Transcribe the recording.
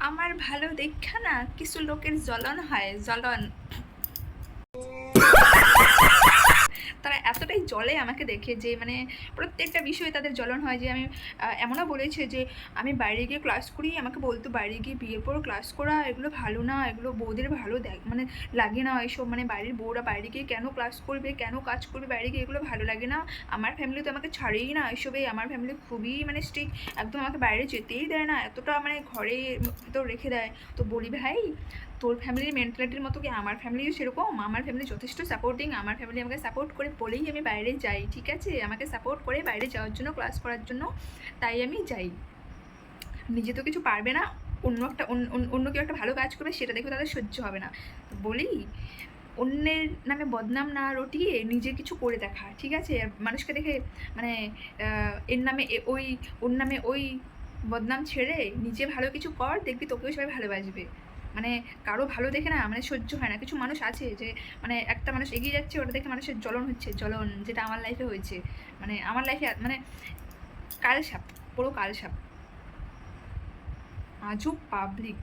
আমার ভালো দেখা না কিছু লোকের জ্বলন হয়, জ্বলন। তারা এতটাই জ্বলে আমাকে দেখে যে মানে প্রত্যেকটা বিষয়ে তাদের জ্বলন হয় যে আমি এমনও বলেছে যে আমি বাইরে গিয়ে ক্লাস করি, আমাকে বলতো বাইরে গিয়ে বিয়ের পর ক্লাস করা এগুলো ভালো না, এগুলো বউদের ভালো মানে লাগে না এইসব, মানে বাড়ির বউরা বাইরে গিয়ে কেন ক্লাস করবে, কেন কাজ করবে বাইরে গিয়ে, এগুলো ভালো লাগে না। আমার ফ্যামিলি তো আমাকে ছাড়েই না এসবে, আমার ফ্যামিলি খুবই মানে স্ট্রিক্ট, একদম আমাকে বাইরে যেতেই দেয় না, এতটা মানে ঘরে তো রেখে দেয়। তো বলি ভাই তোর ফ্যামিলির মেন্টালিটির মতো কি আমার ফ্যামিলিও সেরকম? আমার ফ্যামিলি যথেষ্ট সাপোর্টিং, আমার ফ্যামিলি আমাকে সাপোর্ট করে বলেই আমি বাইরে যাই, ঠিক আছে, আমাকে সাপোর্ট করে বাইরে যাওয়ার জন্য, ক্লাস করার জন্য, তাই আমি যাই। নিজে তো কিছু পারবে না, অন্য কেউ একটা ভালো কাজ করবে সেটা দেখে তাদের সহ্য হবে না। তো বলি অন্যের নামে বদনাম না রটিয়ে নিজে কিছু করে দেখা, ঠিক আছে, মানুষকে দেখে মানে এর নামে ওই, ওর নামে ওই বদনাম ছেড়ে নিজে ভালো কিছু কর, দেখবি তোকেও সবাই ভালোবাসবে। মানে কারো ভালো দেখে না মানে সহ্য হয় না। কিছু মানুষ আছে যে মানে একটা মানুষ এগিয়ে যাচ্ছে ওটা দেখে মানুষের জ্বলন হচ্ছে, জ্বলন, যেটা আমার লাইফে হয়েছে। মানে আমার লাইফে মানে কালসাপ, পুরো কালসাপ, আজব পাবলিক।